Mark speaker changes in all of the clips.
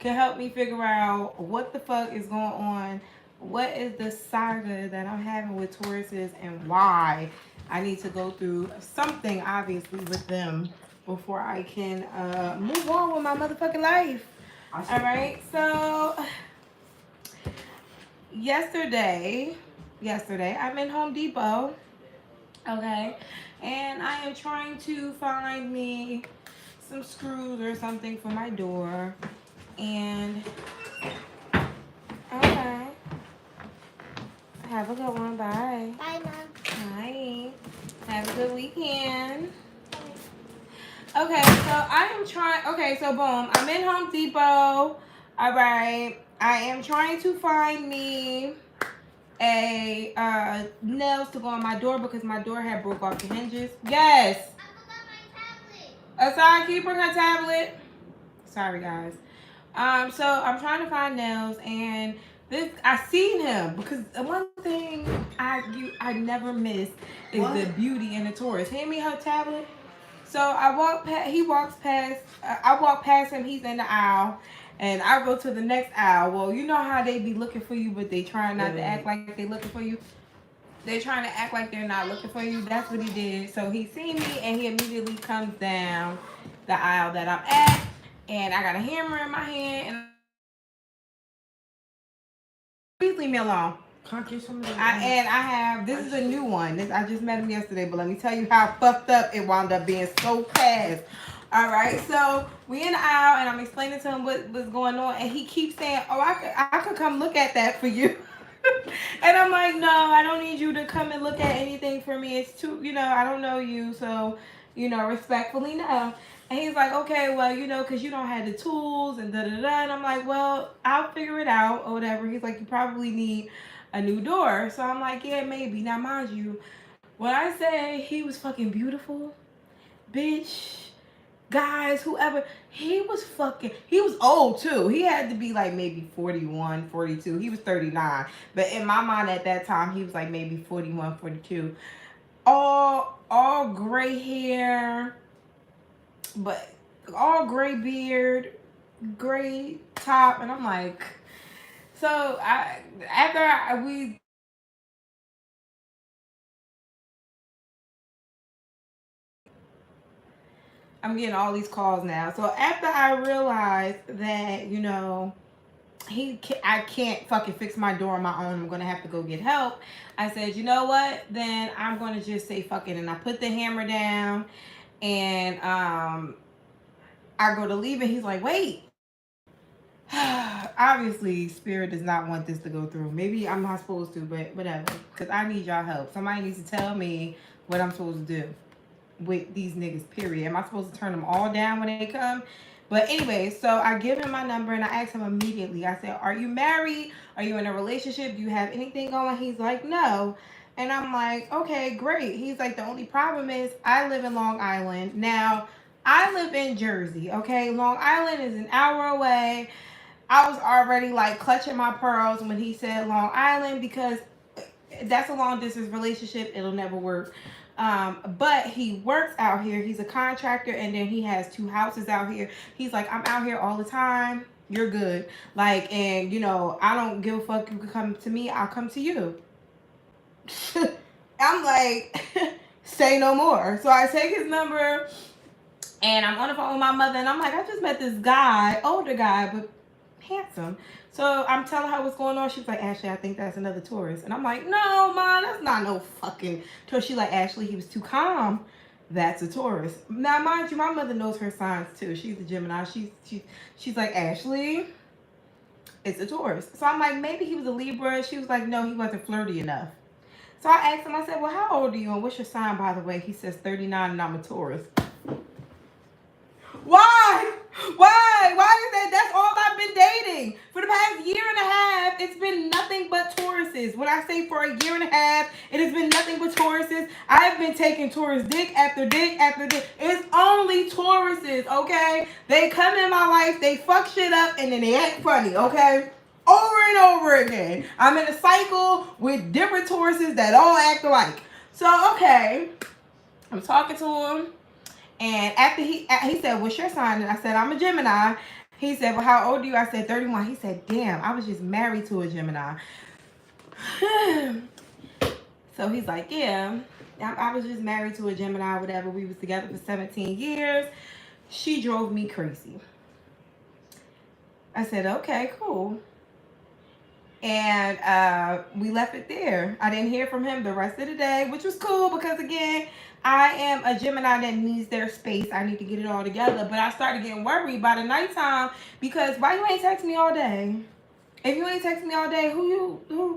Speaker 1: can help me figure out what the fuck is going on. What is the saga that I'm having with Tauruses and why I need to go through something, obviously, with them before I can move on with my motherfucking life. All right, so yesterday I'm in Home Depot, okay, and I am trying to find me some screws or something for my door. And okay, have a good one. Bye.
Speaker 2: Bye, Mom.
Speaker 1: Bye. Have a good weekend. Okay, so I am trying. Okay, so boom, I'm in Home Depot. All right, I am trying to find me a nails to go on my door because my door had broke off the hinges. Yes.
Speaker 2: I forgot my tablet.
Speaker 1: Aside, can you bring her tablet? Sorry, guys. So I'm trying to find nails, and this I seen him because one thing I never miss is the beauty in the Taurus. Hand me her tablet. So I walk past. He walks past. I walk past him. He's in the aisle, and I go to the next aisle. Well, you know how they be looking for you, but they trying not to act like they looking for you. They're trying to act like they're not looking for you. That's what he did. So he seen me, and he immediately comes down the aisle that I'm at, and I got a hammer in my hand, and please leave me alone.
Speaker 3: Can't get some of that?
Speaker 1: And I have, this is a new one. I just met him yesterday, but let me tell you how fucked up it wound up being so fast. All right, so we in the aisle, and I'm explaining to him what's going on, and he keeps saying, oh, I could come look at that for you. And I'm like, no, I don't need you to come and look at anything for me. It's too, I don't know you, so, respectfully, no. And he's like, okay, well, because you don't have the tools and da-da-da. And I'm like, well, I'll figure it out or whatever. He's like, you probably need a new door. So I'm like, yeah, maybe. Now, mind you, when I say he was fucking beautiful, bitch, guys, whoever, he was old too. He had to be like maybe 41, 42. He was 39. But in my mind at that time, he was like maybe 41, 42. All gray hair, but all gray beard, gray top. And I'm like, so we I'm getting all these calls now. So after I realized that, I can't fucking fix my door on my own. I'm gonna have to go get help. I said, you know what? Then I'm gonna just say fuck it, and I put the hammer down, and I go to leave, and he's like, wait. Obviously, Spirit does not want this to go through. Maybe I'm not supposed to, but whatever. Because I need y'all help. Somebody needs to tell me what I'm supposed to do with these niggas, period. Am I supposed to turn them all down when they come? But anyway, so I give him my number, and I ask him immediately. I said, are you married? Are you in a relationship? Do you have anything going? He's like, no. And I'm like, okay, great. He's like, the only problem is I live in Long Island. Now, I live in Jersey, okay? Long Island is an hour away. I was already like clutching my pearls when he said Long Island because that's a long distance relationship. It'll never work. But he works out here. He's a contractor, and then he has 2 houses out here. He's like, I'm out here all the time. You're good. Like, and I don't give a fuck. You can come to me. I'll come to you. I'm like, say no more. So I take his number, and I'm on the phone with my mother, and I'm like, I just met this guy, older guy, but handsome. So I'm telling her what's going on. She's like, Ashley, I think that's another Taurus. And I'm like, no, Mom, that's not no fucking Taurus. She's like, Ashley, he was too calm. That's a Taurus. Now, mind you, my mother knows her signs too. She's a Gemini. She's like, Ashley, it's a Taurus. So I'm like, maybe he was a Libra. She was like, no, he wasn't flirty enough. So I asked him, I said, well, how old are you? And what's your sign, by the way? He says 39, and I'm a Taurus. Why? Why is that? That's all I've been dating. For the past year and a half, it's been nothing but Tauruses. When I say for a year and a half, it has been nothing but Tauruses. I've been taking Taurus dick after dick after dick. It's only Tauruses, okay? They come in my life, they fuck shit up, and then they act funny, okay? Over and over again. I'm in a cycle with different Tauruses that all act alike. So, okay, I'm talking to him. And after he said, what's your sign? And I said, I'm a Gemini. He said, well, how old are you? I said, 31. He said, damn, I was just married to a Gemini. So he's like, yeah, I was just married to a Gemini, whatever. We was together for 17 years. She drove me crazy. I said, okay, cool. And we left it there. I didn't hear from him the rest of the day, which was cool because, again, I am a Gemini that needs their space. I need to get it all together. But I started getting worried by the nighttime because why you ain't text me all day? If you ain't texting me all day,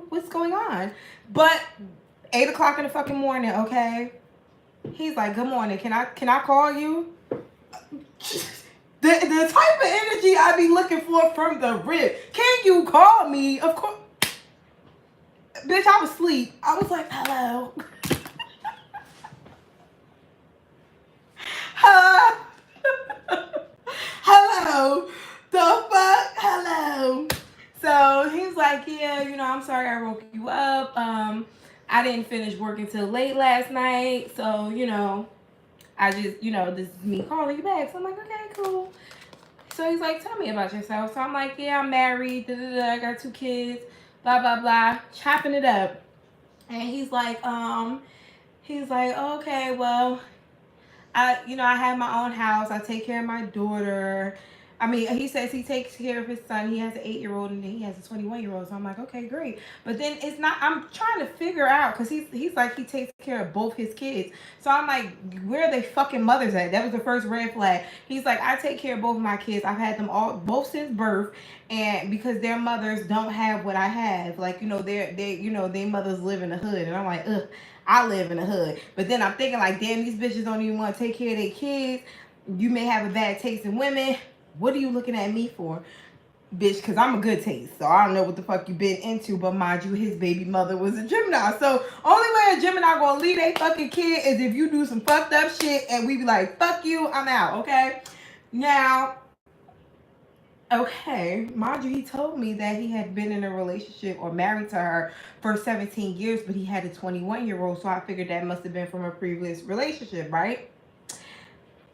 Speaker 1: what's going on? But 8 o'clock in the fucking morning, okay? He's like, good morning. Can I call you? The type of energy I be looking for from the rip. Can you call me? Of course. Bitch, I was asleep. I was like, hello. Hello. The fuck? Hello. So he's like, yeah, I'm sorry I woke you up. I didn't finish working till late last night. So, I just, this is me calling you back. So I'm like, okay, cool. So he's like, tell me about yourself. So I'm like, yeah, I'm married. I got 2 kids. Blah, blah, blah. Chopping it up. And he's like, okay, well, I have my own house. I take care of my daughter. I mean, he says he takes care of his son. He has an 8-year-old and then he has a 21-year-old. So I'm like, okay, great. But then it's not, I'm trying to figure out, because he's like, he takes care of both his kids. So I'm like, where are they fucking mothers at? That was the first red flag. He's like, I take care of both of my kids. I've had them both since birth. And because their mothers don't have what I have. Like, their mothers live in the hood. And I'm like, ugh, I live in the hood. But then I'm thinking like, damn, these bitches don't even want to take care of their kids. You may have a bad taste in women. What are you looking at me for, bitch? Because I'm a good taste. So I don't know what the fuck you been into. But mind you, his baby mother was a Gemini. So only way a Gemini gonna leave a fucking kid is if you do some fucked up shit and we be like, fuck you, I'm out, okay? Now, okay, mind you, he told me that he had been in a relationship or married to her for 17 years, but he had a 21-year-old. So I figured that must have been from a previous relationship, right?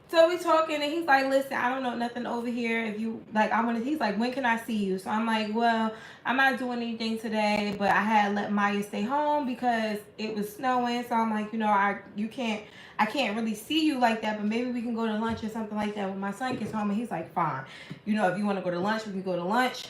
Speaker 1: So we talking and he's like, listen, I don't know nothing over here. If you like, he's like, when can I see you? So I'm like, well, I'm not doing anything today, but I had let Maya stay home because it was snowing. So I'm like, I can't really see you like that, but maybe we can go to lunch or something like that when my son gets home. And he's like, fine. If you want to go to lunch, we can go to lunch.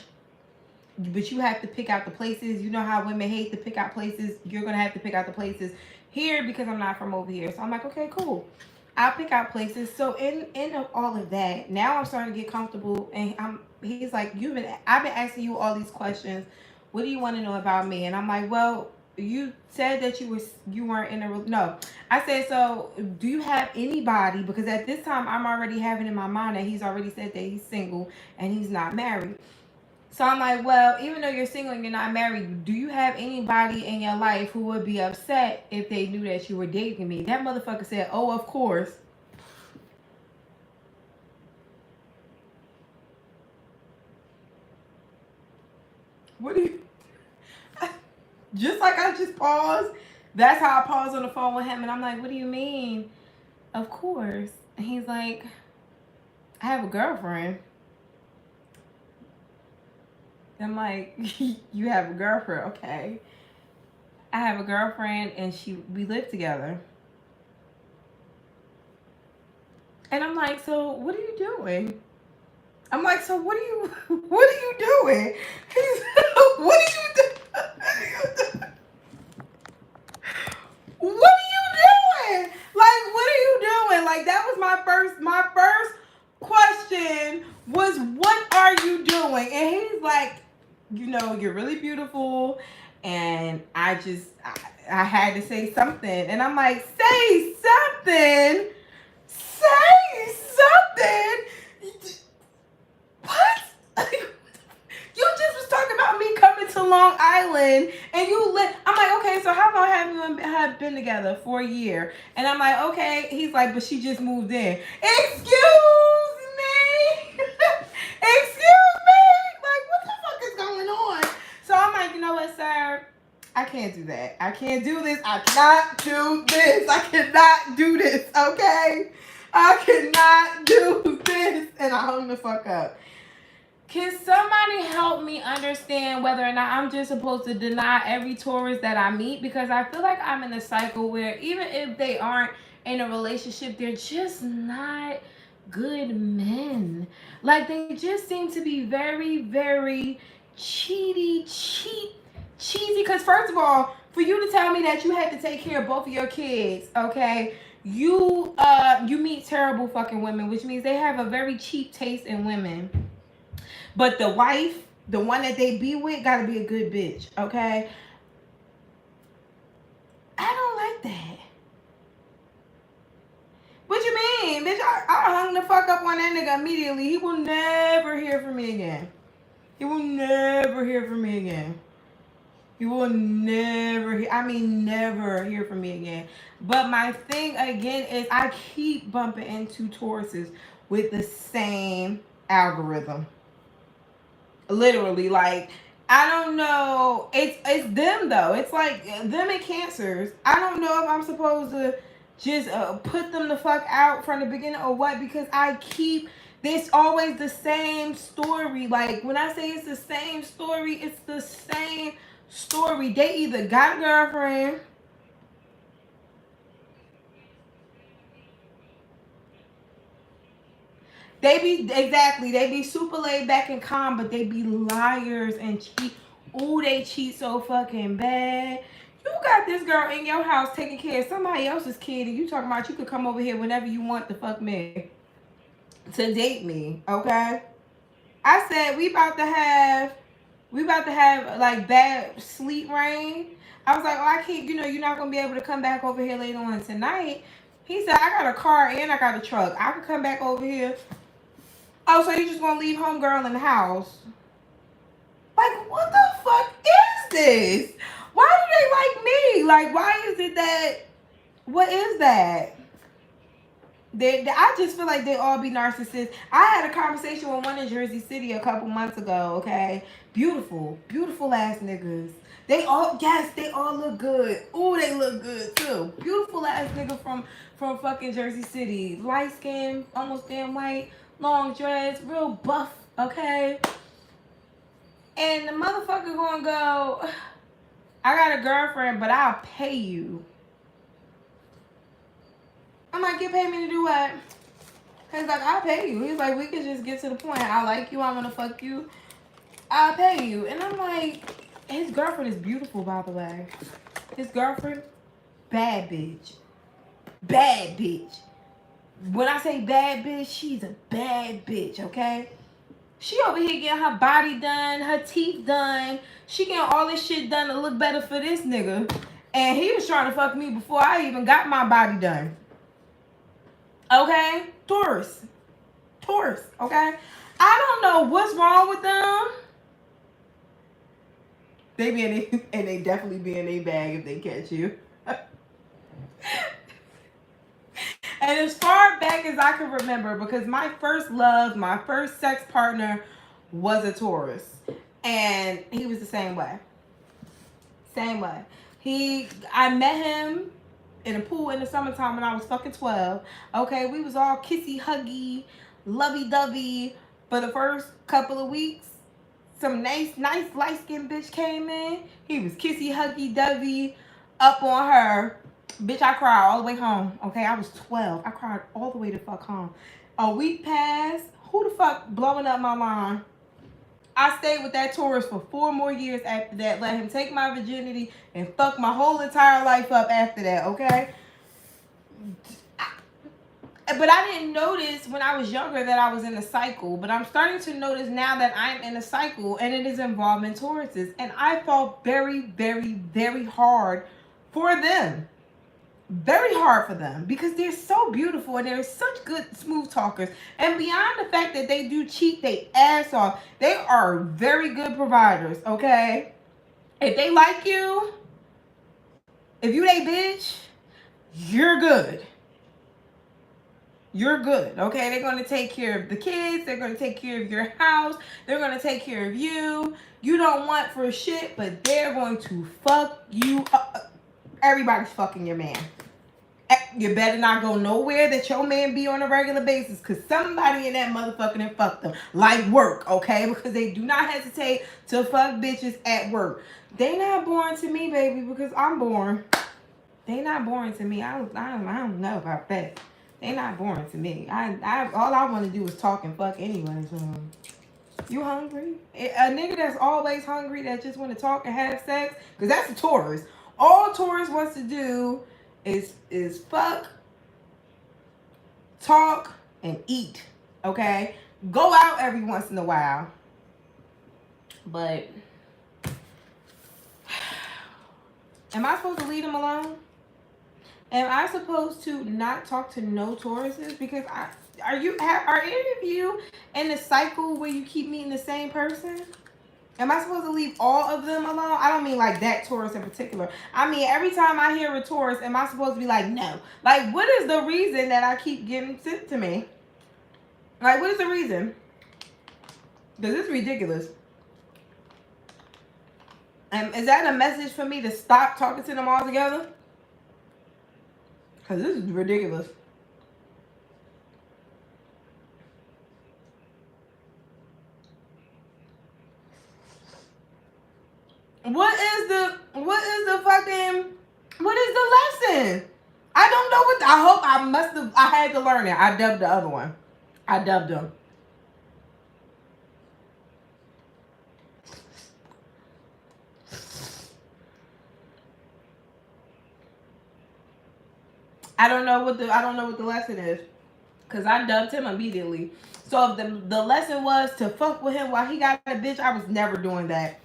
Speaker 1: But you have to pick out the places. You know how women hate to pick out places. You're going to have to pick out the places here because I'm not from over here. So I'm like, okay, cool. I'll pick out places. So in all of that, now I'm starting to get comfortable. And he's like, I've been asking you all these questions. What do you want to know about me? And I'm like, well, you said that you weren't in a, no. I said, so do you have anybody? Because at this time, I'm already having in my mind that he's already said that he's single and he's not married. So I'm like, well, even though you're single and you're not married, do you have anybody in your life who would be upset if they knew that you were dating me? That motherfucker said, oh, of course. What do you... Just like I just paused, that's how I paused on the phone with him. And I'm like, what do you mean? Of course. And he's like, I have a girlfriend. I'm like, you have a girlfriend, okay. I have a girlfriend and we live together. And I'm like, so what are you doing? I'm like, so what are you doing? He's, what are you doing? What are you doing? Like, what are you doing? Like, that was my first question was, what are you doing? And he's like, you're really beautiful. And I had to say something. And I'm like, say something. Say something. What? You just was talking about me coming to Long Island and I'm like, okay, so how long have you been together? For a year. And I'm like, okay. He's like, but she just moved in. Excuse me. Excuse me. Like, what the fuck is going on? So I'm like, you know what, sir? I can't do that. I can't do this. I cannot do this. I cannot do this, okay? I cannot do this. And I hung the fuck up. Can somebody help me understand whether or not I'm just supposed to deny every Taurus that I meet? Because I feel like I'm in a cycle where even if they aren't in a relationship, they're just not good men. Like they just seem to be very, very cheesy. Because first of all, for you to tell me that you had to take care of both of your kids, okay? You meet terrible fucking women, which means they have a very cheap taste in women. But the wife, the one that they be with, gotta be a good bitch, okay? I don't like that. What you mean? Bitch, I hung the fuck up on that nigga immediately. He will never hear from me again. He will never hear from me again. He will never never hear from me again. But my thing again is I keep bumping into Tauruses with the same algorithm. Literally, like, I don't know. It's them though. It's like them and Cancers. I don't know if I'm supposed to just put them the fuck out from the beginning or what, because I keep this always the same story. Like when I say it's the same story, it's the same story. They either got a girlfriend, they be super laid back and calm, but they be liars and cheat. Ooh, they cheat so fucking bad. You got this girl in your house taking care of somebody else's kid, and you talking about you could come over here whenever you want to fuck me, to date me, okay? I said we about to have like bad sleep rain. I was like, oh, I can't, you're not gonna be able to come back over here later on tonight. He said, I got a car and I got a truck. I could come back over here. Oh, so you just gonna leave homegirl in the house? Like, what the fuck is this? Why do they like me? Like, why is it that? What is that? I just feel like they all be narcissists. I had a conversation with one in Jersey City a couple months ago. Okay, beautiful ass niggas. They all look good. Ooh, they look good too. Beautiful ass nigga from fucking Jersey City. Light skin, almost damn white, long dreads, real buff. Okay, and the motherfucker gonna go, I got a girlfriend, but I'll pay you. I'm like, you pay me to do what? He's like, I'll pay you. He's like, we can just get to the point. I like you. I want to fuck you. I'll pay you. And I'm like, his girlfriend is beautiful, by the way. His girlfriend, bad bitch. Bad bitch. When I say bad bitch, she's a bad bitch, okay? She over here getting her body done, her teeth done. She getting all this shit done to look better for this nigga. And he was trying to fuck me before I even got my body done. Okay? Taurus, okay? I don't know what's wrong with them. They be in and they definitely be in a bag if they catch you. And as far back as I can remember, because my first love, my first sex partner was a Taurus. And he was the same way. Same way. I met him in a pool in the summertime when I was fucking 12. Okay, we was all kissy, huggy, lovey-dovey. For the first couple of weeks, some nice light-skinned bitch came in. He was kissy, huggy, dovey, up on her. Bitch, I cried all the way home. Okay, I was 12. I cried all the way to fuck home. A week passed. Who the fuck blowing up my line? I stayed with that Taurus for 4 more years after that. Let him take my virginity and fuck my whole entire life up after that, okay? But I didn't notice when I was younger that I was in a cycle. But I'm starting to notice now that I'm in a cycle and it is involving Tauruses. And I felt very, very, very hard for them. Very hard for them because they're so beautiful and they're such good smooth talkers, and beyond the fact that they do cheat they ass off, they are very good providers. Okay, if they like you, if you they bitch, you're good. Okay, they're going to take care of the kids, they're going to take care of your house, they're going to take care of you. You don't want for shit, but they're going to fuck you up. Everybody's fucking your man. You better not go nowhere that your man be on a regular basis, because somebody in that motherfucker done fucked them. Like work, okay? Because they do not hesitate to fuck bitches at work. They not boring to me, baby, because I'm boring. They not boring to me. I don't know about that. They not boring to me. All I want to do is talk and fuck anyway. So, you hungry? A nigga that's always hungry, that just want to talk and have sex, because that's a Taurus. All Taurus wants to do is fuck, talk, and eat. Okay? Go out every once in a while. But am I supposed to leave them alone? Am I supposed to not talk to no Tauruses? Because are any of you in the cycle where you keep meeting the same person? Am I supposed to leave all of them alone? I don't mean like that Taurus in particular. I mean, every time I hear a Taurus, am I supposed to be like, no? Like, what is the reason that I keep getting sent to me? Like, what is the reason? Because it's ridiculous. And is that a message for me to stop talking to them altogether? Because this is ridiculous. What is the lesson? I don't know what, I had to learn it. I dubbed the other one. I dubbed them. I don't know what the lesson is, because I dubbed him immediately. So if the lesson was to fuck with him while he got a bitch, I was never doing that.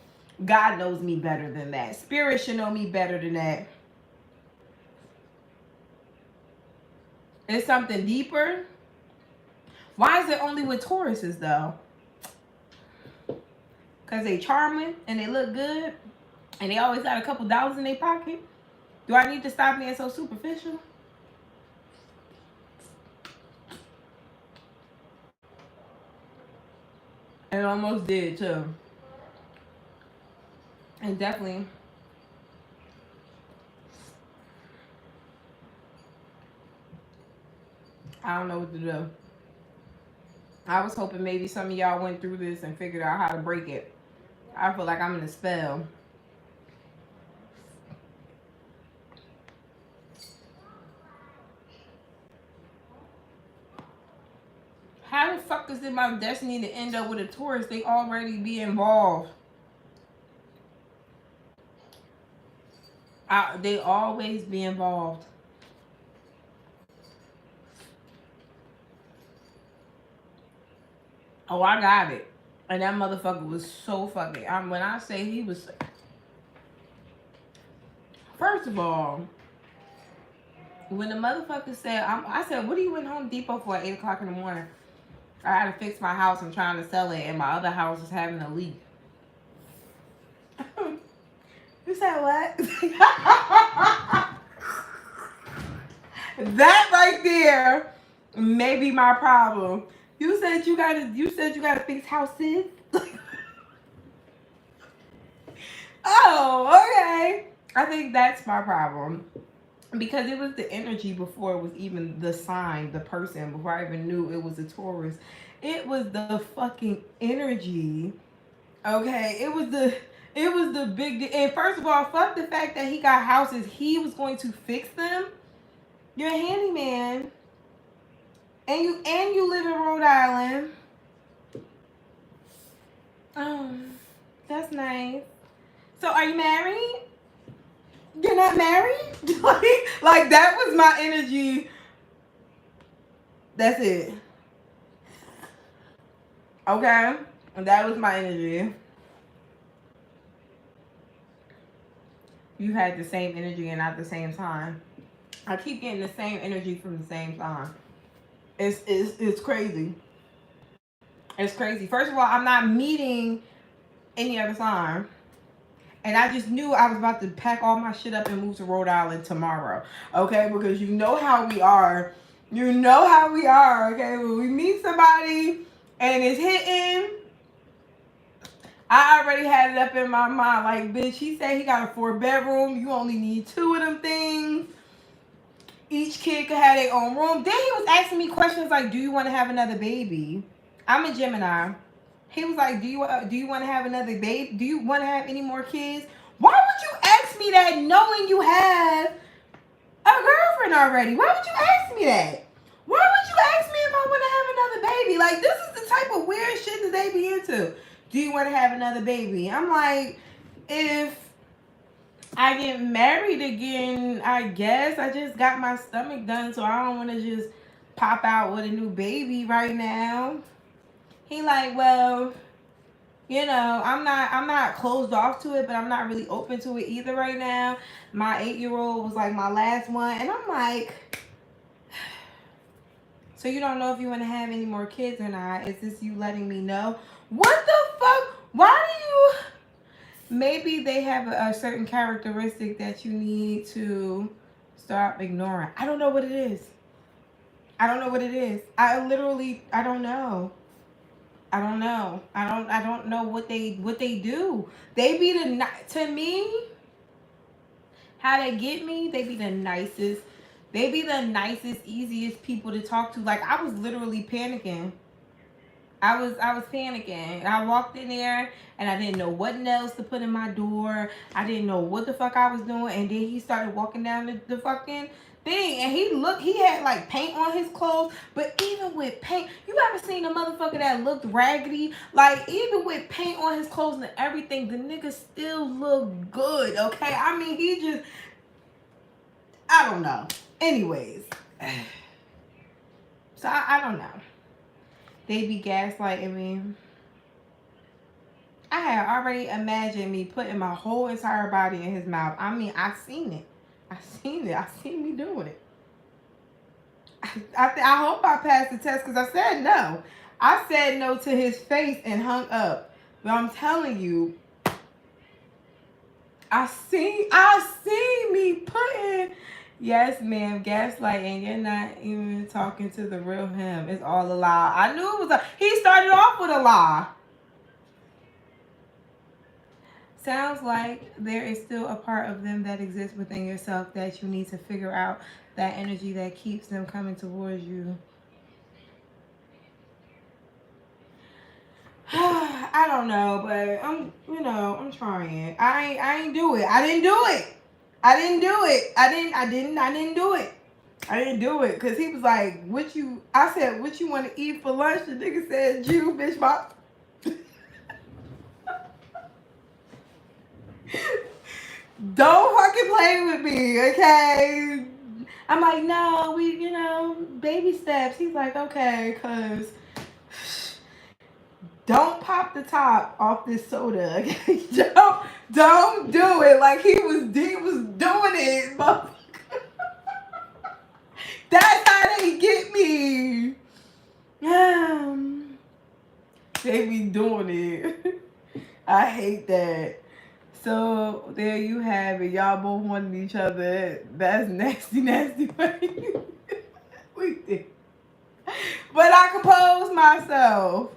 Speaker 1: God knows me better than that. Spirit should know me better than that. It's something deeper. Why is it only with Tauruses though? Because they charming and they look good and they always got a couple dollars in their pocket. Do I need to stop being so superficial? It almost did too. And definitely, I don't know what to do. I was hoping maybe some of y'all went through this and figured out how to break it. I feel like I'm in a spell. How the fuck is it my destiny to end up with a Taurus? They already be involved. They always be involved. Oh, I got it. And that motherfucker was so fucking... when I say he was... First of all, when the motherfucker said... I said, what are you in Home Depot for at 8 o'clock in the morning? I had to fix my house. I'm trying to sell it. And my other house is having a leak. You said what? That right there may be my problem. You said you gotta fix houses. Oh, okay. I think that's my problem. Because it was the energy before it was even the sign, the person, before I even knew it was a Taurus. It was the fucking energy. Okay, it was the big, and first of all, fuck the fact that he got houses. He was going to fix them. You're a handyman. And you live in Rhode Island. Oh, that's nice. So are you married? You're not married? Like that was my energy. That's it. Okay? And that was my energy. You had the same energy and at the same time. I keep getting the same energy from the same time. It's crazy. It's crazy. First of all, I'm not meeting any other sign. And I just knew I was about to pack all my shit up and move to Rhode Island tomorrow. Okay? Because you know how we are. You know how we are. Okay? When we meet somebody and it's hitting, I already had it up in my mind. Like, bitch, he said he got a 4-bedroom. You only need 2 of them things. Each kid could have their own room. Then he was asking me questions like, do you want to have another baby? I'm a Gemini. He was like, do you want to have another baby? Do you want to have any more kids? Why would you ask me that knowing you have a girlfriend already? Why would you ask me that? Why would you ask me if I want to have another baby? Like, this is the type of weird shit that they be into. Do you want to have another baby? I'm like, if I get married again, I guess. I just got my stomach done, so I don't want to just pop out with a new baby right now. He like, well, you know, I'm not closed off to it, but I'm not really open to it either right now. My 8-year-old was like my last one, and I'm like, so you don't know if you want to have any more kids or not? Is this you letting me know? What the fuck? Why do you? Maybe they have a certain characteristic that you need to stop ignoring. I don't know what it is. I don't know what it is. I don't know. I don't know. I don't know what they do. They be to me, how they get me, they be the nicest. They be the nicest, easiest people to talk to. Like, I was literally panicking. I was panicking. I walked in there and I didn't know what else to put in my door. I didn't know what the fuck I was doing. And then he started walking down the fucking thing. And he had like paint on his clothes. But even with paint, you ever seen a motherfucker that looked raggedy? Like, even with paint on his clothes and everything, the nigga still looked good, okay? I mean, he just, I don't know. Anyways. So, I don't know. They be gaslighting me. I had already imagined me putting my whole entire body in his mouth. I mean, I seen it. I seen me doing it. I hope I passed the test because I said no. I said no to his face and hung up. But I'm telling you, I seen me putting. Yes, ma'am, gaslighting. You're not even talking to the real him. It's all a lie. I knew it was he started off with a lie. Sounds like there is still a part of them that exists within yourself that you need to figure out that energy that keeps them coming towards you. I don't know, but I'm trying. I ain't do it. I didn't do it. I didn't do it. I didn't do it. I didn't do it. Cause he was like, I said, what you want to eat for lunch? The nigga said, Jew, bitch, bop. Don't fucking play with me, okay? I'm like, no, baby steps. He's like, okay, cause don't pop the top off this soda. Okay? Don't do it. Like he was doing it. That's how they get me. They be doing it. I hate that. So there you have it. Y'all both wanted each other. That's nasty. We did. But I composed myself.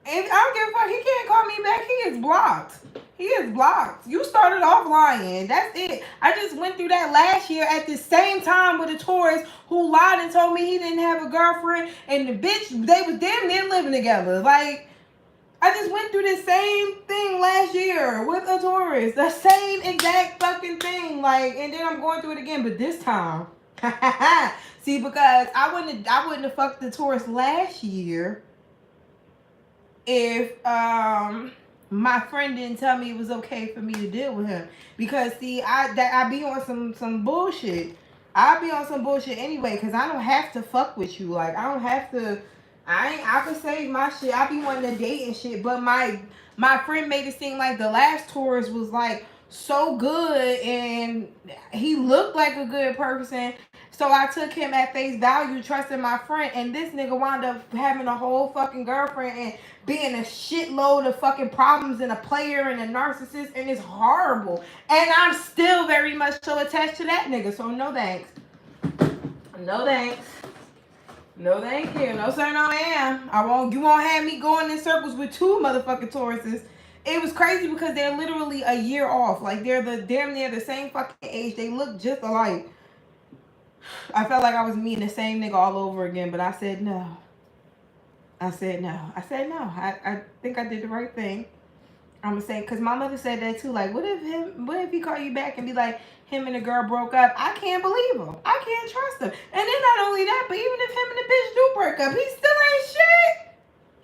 Speaker 1: And I don't give a fuck. He can't call me back. He is blocked. He is blocked. You started off lying. That's it. I just went through that last year at the same time with a Taurus who lied and told me he didn't have a girlfriend. And the bitch, they was damn near living together. Like, I just went through the same thing last year with a Taurus. The same exact fucking thing. Like, and then I'm going through it again. But this time, see, because I wouldn't have fucked the Taurus last year if my friend didn't tell me it was okay for me to deal with him. Because see, I be on some bullshit. I be on some bullshit anyway, because I don't have to fuck with you. Like, I don't have to. I could save my shit. I be wanting to date and shit. But my friend made it seem like the last Taurus was like so good and he looked like a good person. So I took him at face value, trusting my friend, and this nigga wound up having a whole fucking girlfriend and being a shitload of fucking problems and a player and a narcissist, and it's horrible. And I'm still very much so attached to that nigga, so no thanks. No thanks. No thank you. No sir, no ma'am. You won't have me going in circles with two motherfucking Tauruses. It was crazy because they're literally a year off. Like, they're damn near the same fucking age. They look just alike. I felt like I was meeting the same nigga all over again, but I said no. I said no. I think I did the right thing. I'm gonna say, cause my mother said that too. Like, what if he call you back and be like, him and the girl broke up? I can't believe him. I can't trust him. And then not only that, but even if him and the bitch do break up, he still ain't shit.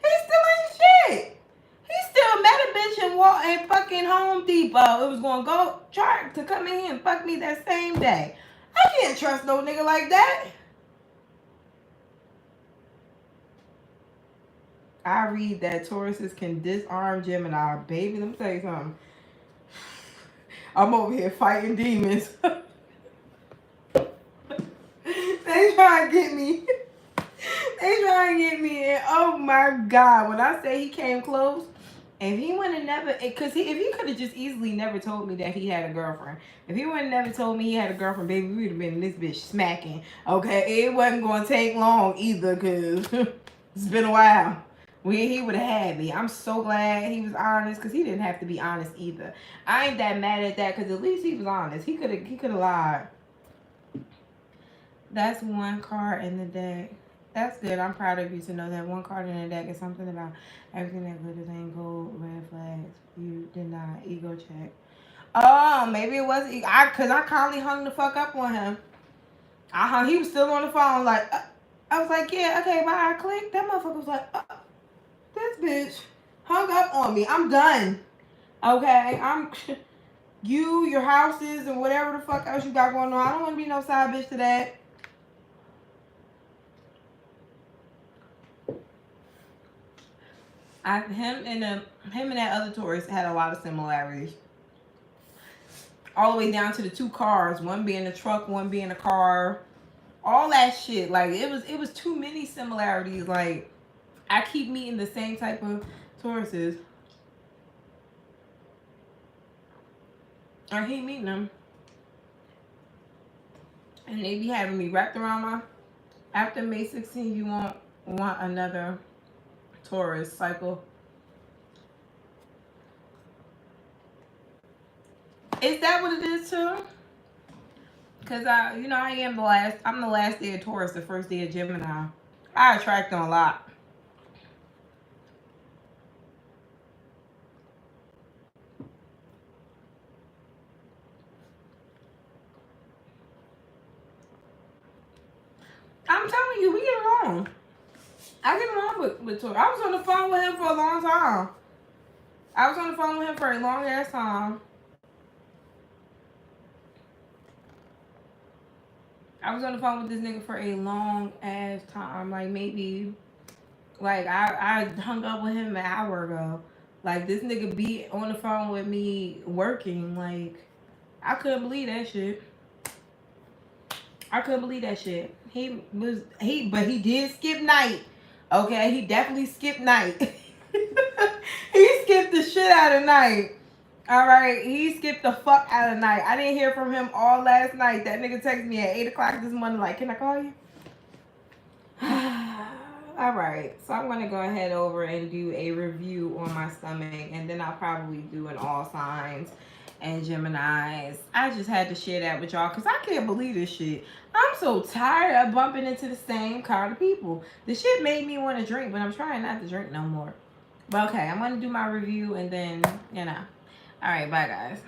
Speaker 1: He still ain't shit. He still met a bitch and fucking Home Depot. It was gonna go try to come in here and fuck me that same day. I can't trust no nigga like that. I read that Tauruses can disarm Gemini. Baby, let me tell you something. I'm over here fighting demons. They trying to get me. They trying to get me. And oh my God. When I say he came close, if he would have never, because if he could have just easily never told me that he had a girlfriend. If he would have never told me he had a girlfriend, baby, we would have been in this bitch smacking. Okay? It wasn't going to take long either, because it's been a while. He would have had me. I'm so glad he was honest, because he didn't have to be honest either. I ain't that mad at that, because at least he was honest. He could have lied. That's one card in the deck. That's good. I'm proud of you to know that one card in the deck is something about everything that glitters ain't gold, red flags. You did not. Ego check. Oh, maybe it was because I kindly hung the fuck up on him. He was still on the phone like, I was like, yeah, okay, bye. I clicked. That motherfucker was like, this bitch hung up on me. I'm done. Okay, your houses and whatever the fuck else you got going on. I don't want to be no side bitch to that. Him and that other Taurus had a lot of similarities. All the way down to the two cars, one being a truck, one being a car. All that shit. Like it was too many similarities. Like I keep meeting the same type of Tauruses. I keep meeting them. And they be having me wrapped around my, after May 16th, you won't want another Taurus cycle. Is that what it is too? Because I'm the last day of Taurus, the first day of Gemini. I attract them a lot. I'm telling you, we get along. I get along with Taurus. I was on the phone with him for a long time. I was on the phone with him for a long ass time. I was on the phone with this nigga for a long ass time. Like maybe, like I hung up with him an hour ago. Like this nigga be on the phone with me working. Like I couldn't believe that shit. I couldn't believe that shit. But he did skip night. Okay, he definitely skipped night. He skipped the shit out of night. All right, he skipped the fuck out of night. I didn't hear from him all last night. That nigga texted me at 8 o'clock this morning like, can I call you? All right, so I'm going to go ahead over and do a review on my stomach, and then I'll probably do an all signs and Geminis. I just had to share that with y'all because I can't believe this shit. I'm so tired of bumping into the same kind of people. The shit made me want to drink, but I'm trying not to drink no more. But okay, I'm going to do my review and then, All right, bye guys.